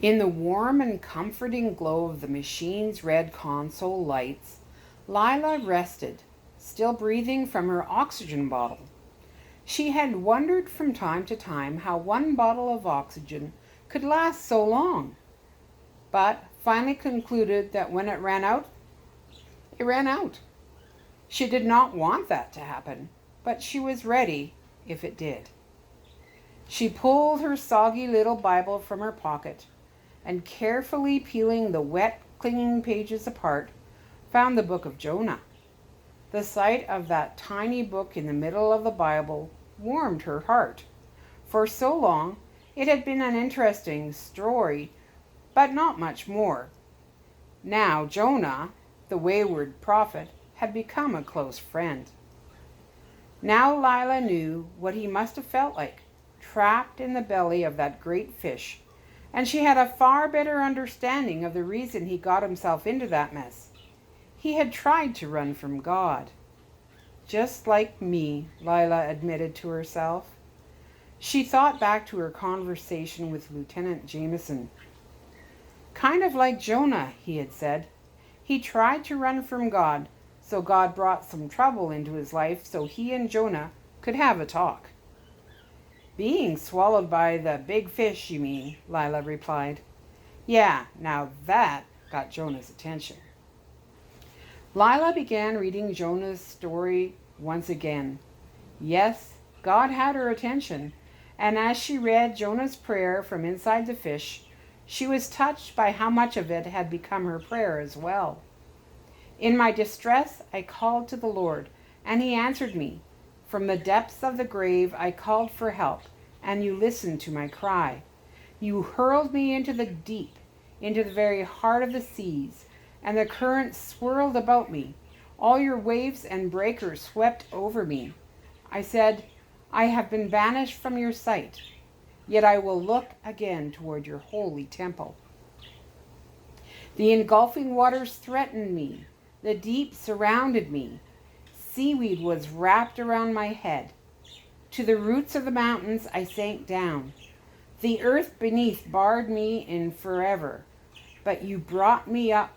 In the warm and comforting glow of the machine's red console lights, Lila rested, still breathing from her oxygen bottle. She had wondered from time to time how one bottle of oxygen could last so long, but finally concluded that when it ran out, it ran out. She did not want that to happen, but she was ready if it did. She pulled her soggy little Bible from her pocket and, carefully peeling the wet, clinging pages apart, found the book of Jonah. The sight of that tiny book in the middle of the Bible warmed her heart. For so long, it had been an interesting story, but not much more. Now Jonah, the wayward prophet, had become a close friend. Now Lila knew what he must have felt like, trapped in the belly of that great fish, and she had a far better understanding of the reason he got himself into that mess. He had tried to run from God. Just like me, Lila admitted to herself. She thought back to her conversation with Lieutenant Jameson. Kind of like Jonah, he had said. He tried to run from God, so God brought some trouble into his life so he and Jonah could have a talk. Being swallowed by the big fish, you mean, Lila replied. Yeah, now that got Jonah's attention. Lila began reading Jonah's story once again. Yes, God had her attention, and as she read Jonah's prayer from inside the fish, she was touched by how much of it had become her prayer as well. In my distress, I called to the Lord, and he answered me. From the depths of the grave, I called for help, and you listened to my cry. You hurled me into the deep, into the very heart of the seas, and the current swirled about me. All your waves and breakers swept over me. I said, I have been banished from your sight, yet I will look again toward your holy temple. The engulfing waters threatened me. The deep surrounded me. Seaweed was wrapped around my head. To the roots of the mountains I sank down. The earth beneath barred me in forever, but you brought me up.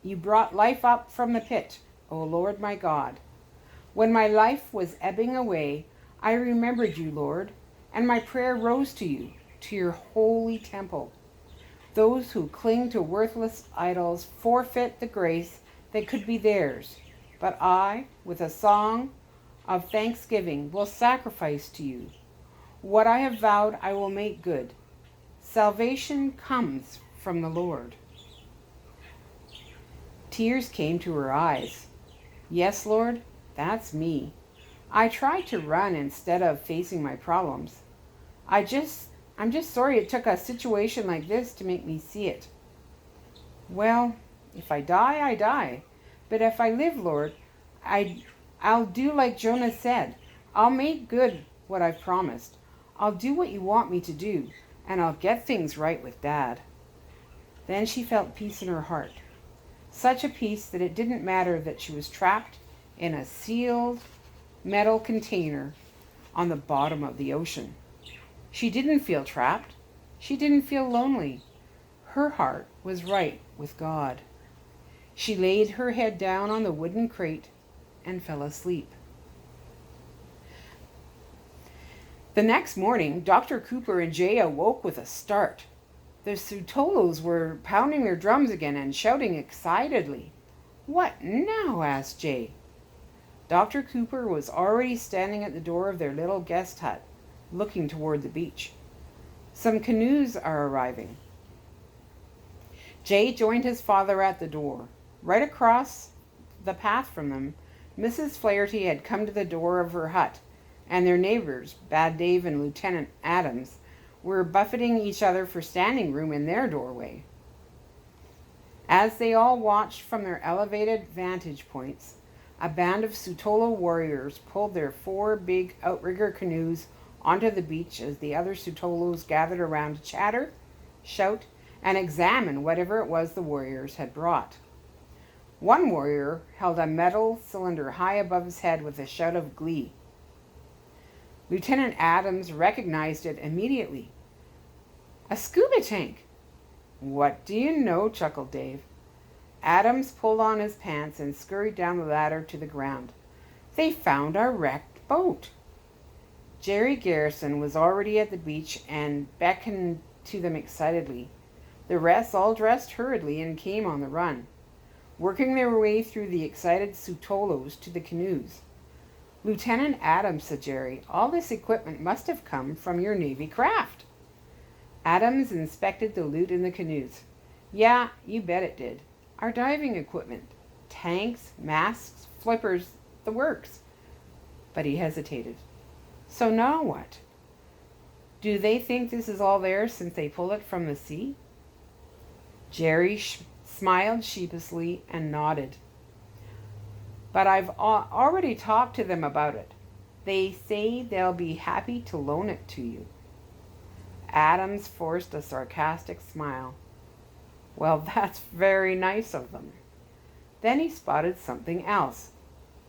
You brought life up from the pit, O Lord my God. When my life was ebbing away, I remembered you, Lord, and my prayer rose to you, to your holy temple. Those who cling to worthless idols forfeit the grace that could be theirs, but I, with a song of thanksgiving, will sacrifice to you. What I have vowed I will make good. Salvation comes from the Lord. Tears came to her eyes. Yes, Lord, that's me. I tried to run instead of facing my problems. I'm just sorry it took a situation like this to make me see it. Well, if I die, I die. But if I live, Lord, I'll do like Jonah said. I'll make good what I've promised. I'll do what you want me to do, and I'll get things right with Dad. Then she felt peace in her heart. Such a peace that it didn't matter that she was trapped in a sealed metal container on the bottom of the ocean. She didn't feel trapped. She didn't feel lonely. Her heart was right with God. She laid her head down on the wooden crate and fell asleep. The next morning, Dr. Cooper and Jay awoke with a start. The Sutolos were pounding their drums again and shouting excitedly. What now? Asked Jay. Dr. Cooper was already standing at the door of their little guest hut, looking toward the beach. Some canoes are arriving. Jay joined his father at the door. Right across the path from them, Mrs. Flaherty had come to the door of her hut, and their neighbors, Bad Dave and Lieutenant Adams, were buffeting each other for standing room in their doorway. As they all watched from their elevated vantage points, a band of Sutolo warriors pulled their 4 big outrigger canoes onto the beach as the other Sutolos gathered around to chatter, shout, and examine whatever it was the warriors had brought. One warrior held a metal cylinder high above his head with a shout of glee. Lieutenant Adams recognized it immediately. A scuba tank! What do you know? Chuckled Dave. Adams pulled on his pants and scurried down the ladder to the ground. They found our wrecked boat. Jerry Garrison was already at the beach and beckoned to them excitedly. The rest all dressed hurriedly and came on the run, working their way through the excited Sutolos to the canoes. Lieutenant Adams, said Jerry, all this equipment must have come from your Navy craft. Adams inspected the loot in the canoes. Yeah, you bet it did. Our diving equipment. Tanks, masks, flippers, the works. But he hesitated. So now what? Do they think this is all theirs since they pull it from the sea? Jerry smiled sheepishly and nodded. But I've already talked to them about it. They say they'll be happy to loan it to you. Adams forced a sarcastic smile. Well, that's very nice of them. Then he spotted something else.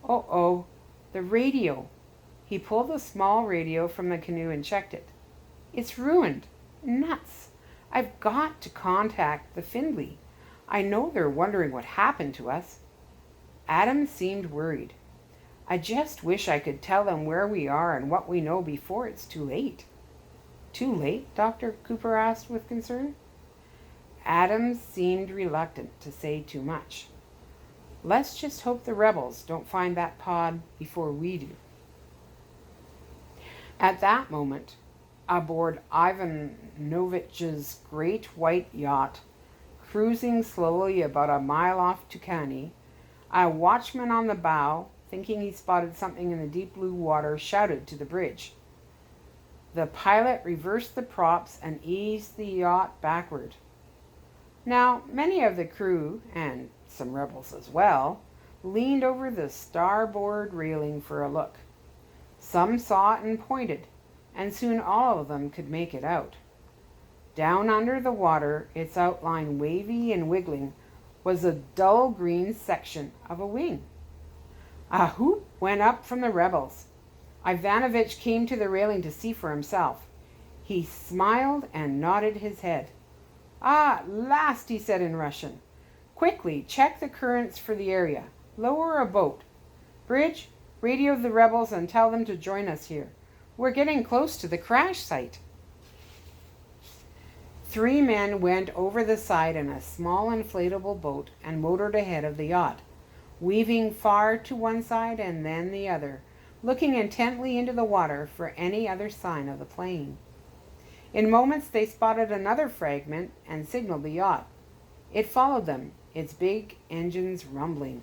Oh, the radio. He pulled a small radio from the canoe and checked it. It's ruined. Nuts. I've got to contact the Findlay. I know they're wondering what happened to us. Adams seemed worried. I just wish I could tell them where we are and what we know before it's too late. Too late? Dr. Cooper asked with concern. Adams seemed reluctant to say too much. Let's just hope the rebels don't find that pod before we do. At that moment, aboard Ivanovich's great white yacht, cruising slowly about a mile off Tucani, a watchman on the bow, thinking he spotted something in the deep blue water, shouted to the bridge. The pilot reversed the props and eased the yacht backward. Now, many of the crew, and some rebels as well, leaned over the starboard railing for a look. Some saw it and pointed, and soon all of them could make it out. Down under the water, its outline wavy and wiggling, was a dull green section of a wing. A whoop went up from the rebels. Ivanovich came to the railing to see for himself. He smiled and nodded his head. Ah, at last, he said in Russian. Quickly, check the currents for the area. Lower a boat. Bridge, radio the rebels and tell them to join us here. We're getting close to the crash site. 3 men went over the side in a small inflatable boat and motored ahead of the yacht, weaving far to one side and then the other, looking intently into the water for any other sign of the plane. In moments they spotted another fragment and signaled the yacht. It followed them, its big engines rumbling.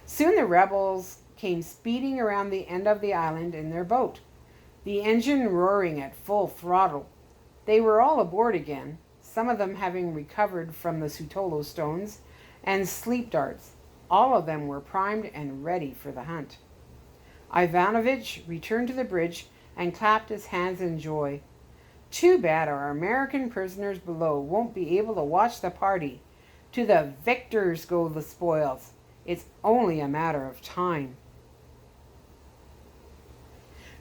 Soon the rebels came speeding around the end of the island in their boat, the engine roaring at full throttle. They were all aboard again, some of them having recovered from the Sutolo stones and sleep darts. All of them were primed and ready for the hunt. Ivanovich returned to the bridge and clapped his hands in joy. Too bad our American prisoners below won't be able to watch the party. To the victors go the spoils. It's only a matter of time.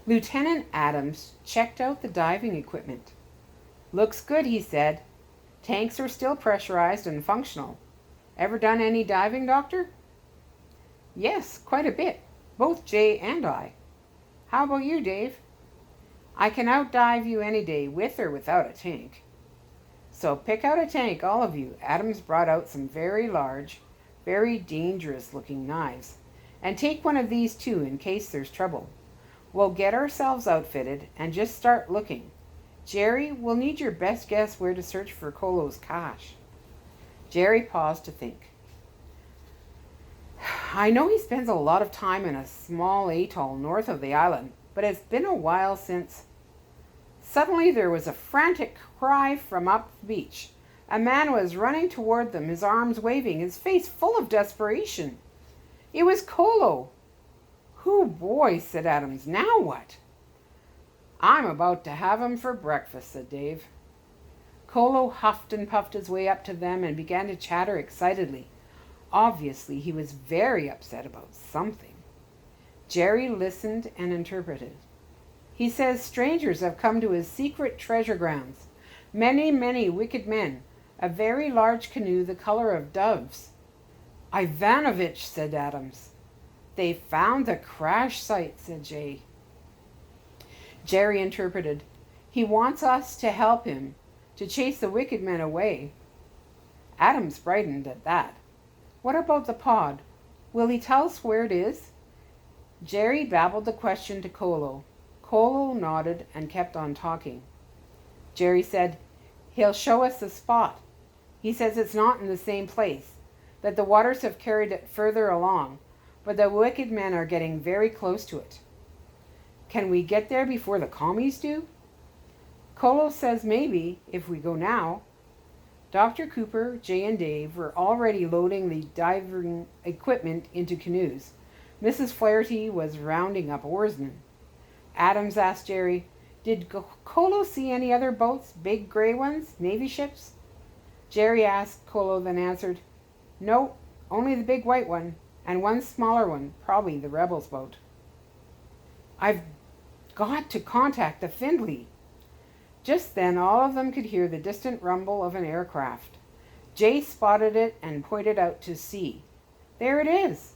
Lieutenant Adams checked out the diving equipment. Looks good, he said. Tanks are still pressurized and functional. Ever done any diving, Doctor? Yes, quite a bit. Both Jay and I. How about you, Dave? I can outdive you any day, with or without a tank. So pick out a tank, all of you. Adams brought out some very large, very dangerous-looking knives. And take one of these too, in case there's trouble. We'll get ourselves outfitted and just start looking. Jerry, we'll need your best guess where to search for Kolo's cache. Jerry paused to think. I know he spends a lot of time in a small atoll north of the island, but it's been a while since... Suddenly there was a frantic cry from up the beach. A man was running toward them, his arms waving, his face full of desperation. It was Kolo. "Hoo boy," said Adams. "Now what?" "I'm about to have him for breakfast," said Dave. Kolo huffed and puffed his way up to them and began to chatter excitedly. Obviously, he was very upset about something. Jerry listened and interpreted. "He says strangers have come to his secret treasure grounds. Many, many wicked men, a very large canoe the color of doves. Ivanovich, said Adams. They found the crash site, said Jay. Jerry interpreted. He wants us to help him, to chase the wicked men away. Adams brightened at that. What about the pod? Will he tell us where it is? Jerry babbled the question to Kolo. Kolo nodded and kept on talking. Jerry said, he'll show us the spot. He says it's not in the same place, that the waters have carried it further along, but the wicked men are getting very close to it. Can we get there before the commies do? Kolo says maybe, if we go now. Dr. Cooper, Jay, and Dave were already loading the diving equipment into canoes. Mrs. Flaherty was rounding up oarsmen. Adams asked Jerry, did Kolo see any other boats, big gray ones, Navy ships? Jerry asked Kolo, then answered, no, only the big white one, and one smaller one, probably the rebels' boat. I've got to contact the Findlay. Just then all of them could hear the distant rumble of an aircraft. Jay spotted it and pointed out to sea. There it is.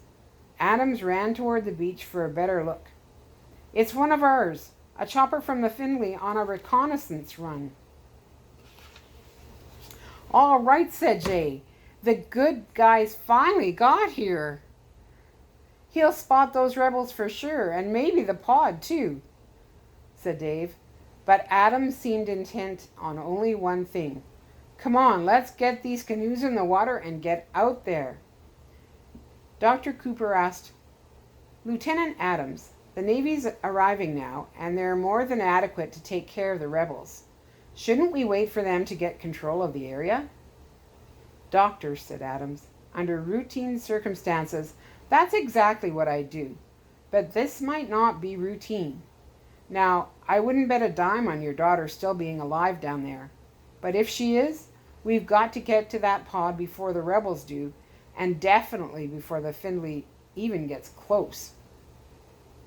Adams ran toward the beach for a better look. It's one of ours, a chopper from the Findlay on a reconnaissance run. All right, said Jay. The good guys finally got here. He'll spot those rebels for sure, and maybe the pod too, said Dave. But Adams seemed intent on only one thing. Come on, let's get these canoes in the water and get out there. Dr. Cooper asked, Lieutenant Adams, the Navy's arriving now, and they're more than adequate to take care of the rebels. Shouldn't we wait for them to get control of the area? Doctor, said Adams, under routine circumstances, that's exactly what I'd do. But this might not be routine. Now, I wouldn't bet a dime on your daughter still being alive down there. But if she is, we've got to get to that pod before the rebels do, and definitely before the Findlay even gets close.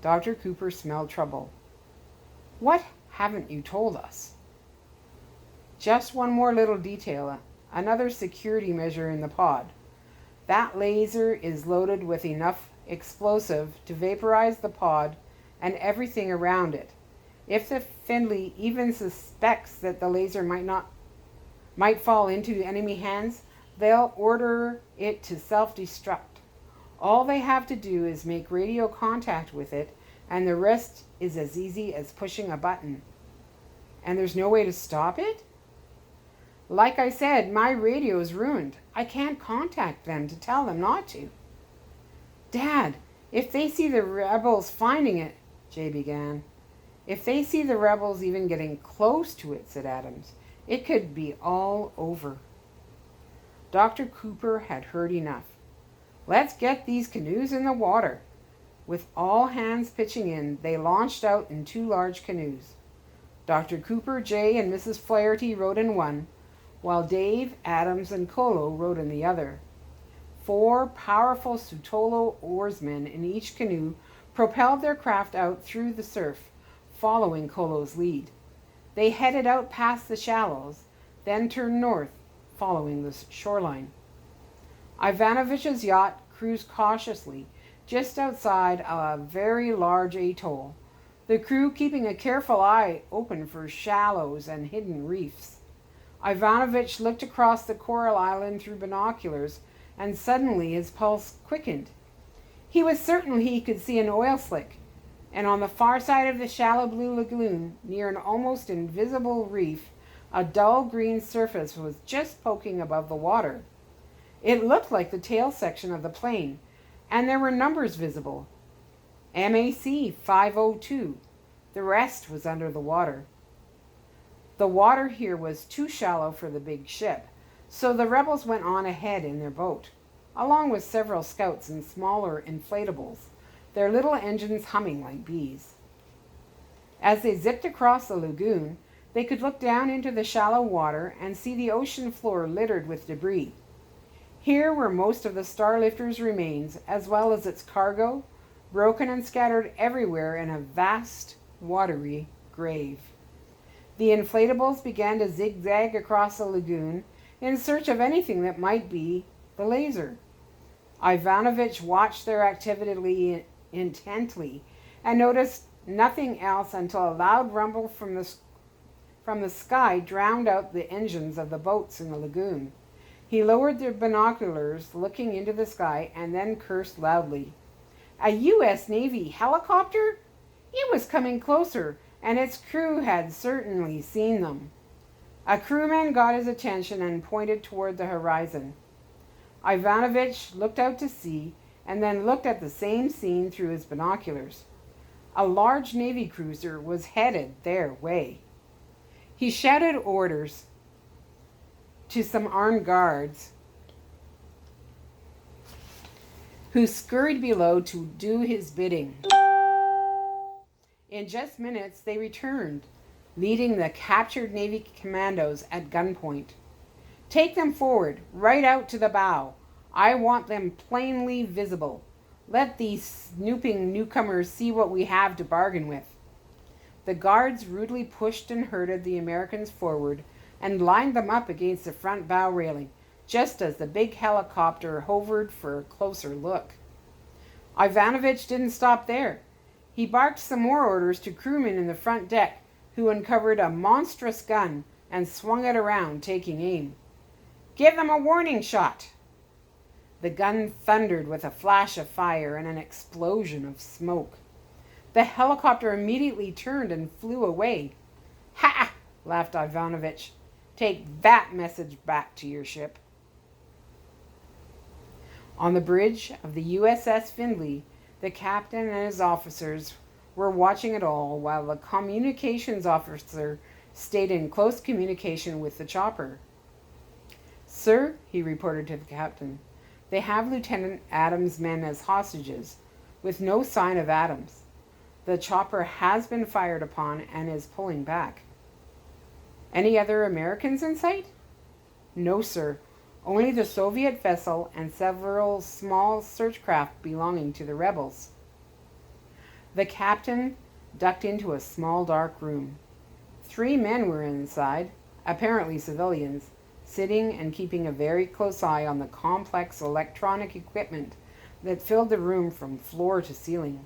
Dr. Cooper smelled trouble. What haven't you told us? Just one more little detail, another security measure in the pod. That laser is loaded with enough explosive to vaporize the pod and everything around it. If the Findlay even suspects that the laser might fall into enemy hands, they'll order it to self-destruct. All they have to do is make radio contact with it, and the rest is as easy as pushing a button. And there's no way to stop it? Like I said, my radio is ruined. I can't contact them to tell them not to. Dad, if they see the rebels finding it, Jay began. If they see the rebels even getting close to it, said Adams, it could be all over. Dr. Cooper had heard enough. Let's get these canoes in the water. With all hands pitching in, they launched out in two large canoes. Dr. Cooper, Jay, and Mrs. Flaherty rode in one, while Dave, Adams, and Kolo rode in the other. 4 powerful Sutolo oarsmen in each canoe propelled their craft out through the surf, following Kolo's lead. They headed out past the shallows, then turned north, following the shoreline. Ivanovich's yacht cruised cautiously just outside a very large atoll, the crew keeping a careful eye open for shallows and hidden reefs. Ivanovich looked across the coral island through binoculars, and suddenly his pulse quickened. He was certain he could see an oil slick, and on the far side of the shallow blue lagoon, near an almost invisible reef, a dull green surface was just poking above the water. It looked like the tail section of the plane, and there were numbers visible. MAC 502. The rest was under the water. The water here was too shallow for the big ship, so the rebels went on ahead in their boat, along with several scouts and smaller inflatables, their little engines humming like bees. As they zipped across the lagoon, they could look down into the shallow water and see the ocean floor littered with debris. Here were most of the Starlifter's remains, as well as its cargo, broken and scattered everywhere in a vast, watery grave. The inflatables began to zigzag across the lagoon, in search of anything that might be the laser. Ivanovich watched their activity intently and noticed nothing else until a loud rumble from the sky drowned out the engines of the boats in the lagoon. He lowered their binoculars, looking into the sky, and then cursed loudly. A U.S. Navy helicopter? It was coming closer, and its crew had certainly seen them. A crewman got his attention and pointed toward the horizon. Ivanovich looked out to sea and then looked at the same scene through his binoculars. A large Navy cruiser was headed their way. He shouted orders to some armed guards who scurried below to do his bidding. In just minutes, they returned, leading the captured Navy commandos at gunpoint. Take them forward, right out to the bow. I want them plainly visible. Let these snooping newcomers see what we have to bargain with. The guards rudely pushed and herded the Americans forward and lined them up against the front bow railing, just as the big helicopter hovered for a closer look. Ivanovich didn't stop there. He barked some more orders to crewmen in the front deck, who uncovered a monstrous gun and swung it around, taking aim. Give them a warning shot! The gun thundered with a flash of fire and an explosion of smoke. The helicopter immediately turned and flew away. Ha! Laughed Ivanovich. Take that message back to your ship. On the bridge of the USS Findlay, the captain and his officers were watching it all while the communications officer stayed in close communication with the chopper. Sir, he reported to the captain, they have Lieutenant Adams' men as hostages, with no sign of Adams. The chopper has been fired upon and is pulling back. Any other Americans in sight? No, sir. Only the Soviet vessel and several small search craft belonging to the rebels. The captain ducked into a small dark room. 3 men were inside, apparently civilians, sitting and keeping a very close eye on the complex electronic equipment that filled the room from floor to ceiling.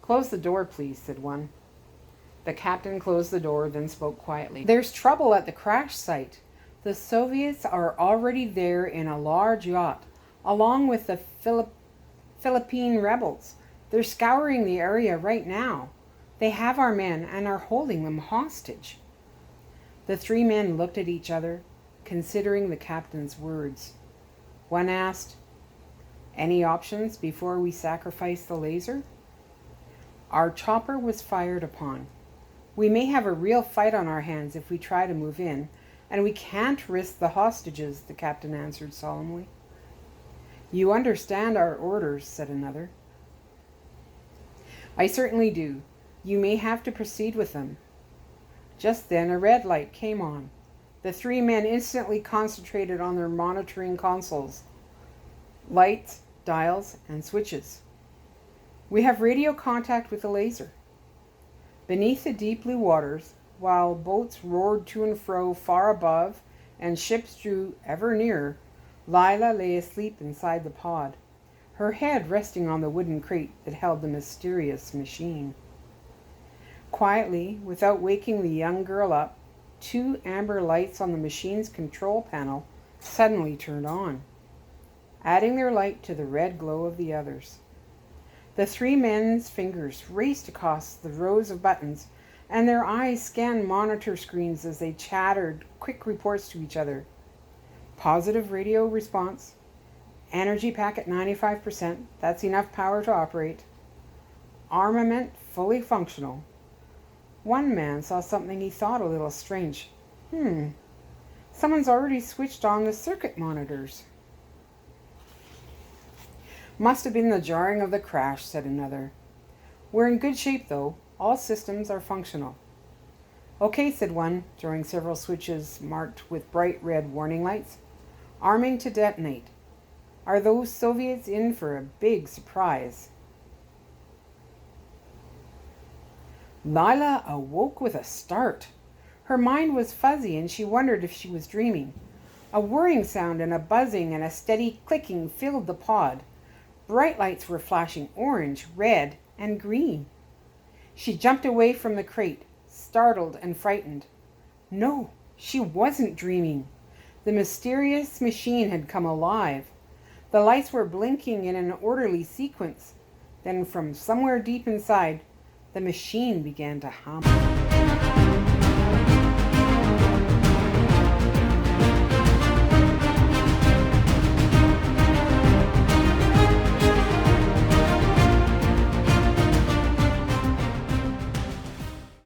Close the door, please, said one. The captain closed the door, then spoke quietly. There's trouble at the crash site. The Soviets are already there in a large yacht, along with the Philippine rebels. They're scouring the area right now. They have our men and are holding them hostage. The 3 men looked at each other, considering the captain's words. One asked, "Any options before we sacrifice the laser?" Our chopper was fired upon. We may have a real fight on our hands if we try to move in, and we can't risk the hostages, the captain answered solemnly. You understand our orders, said another. I certainly do. You may have to proceed with them. Just then a red light came on. The 3 men instantly concentrated on their monitoring consoles, lights, dials, and switches. We have radio contact with the laser. Beneath the deep blue waters, while boats roared to and fro far above and ships drew ever nearer, Lila lay asleep inside the pod, her head resting on the wooden crate that held the mysterious machine. Quietly, without waking the young girl up, 2 amber lights on the machine's control panel suddenly turned on, adding their light to the red glow of the others. The 3 men's fingers raced across the rows of buttons, and their eyes scanned monitor screens as they chattered quick reports to each other. Positive radio response. Energy pack at 95%. That's enough power to operate. Armament fully functional. One man saw something he thought a little strange. Someone's already switched on the circuit monitors. Must have been the jarring of the crash, said another. We're in good shape, though. All systems are functional. Okay, said one, throwing several switches marked with bright red warning lights. Arming to detonate. Are those Soviets in for a big surprise? Lila awoke with a start. Her mind was fuzzy and she wondered if she was dreaming. A whirring sound and a buzzing and a steady clicking filled the pod. Bright lights were flashing orange, red, and green. She jumped away from the crate, startled and frightened. No, she wasn't dreaming. The mysterious machine had come alive. The lights were blinking in an orderly sequence. Then from somewhere deep inside, the machine began to hum.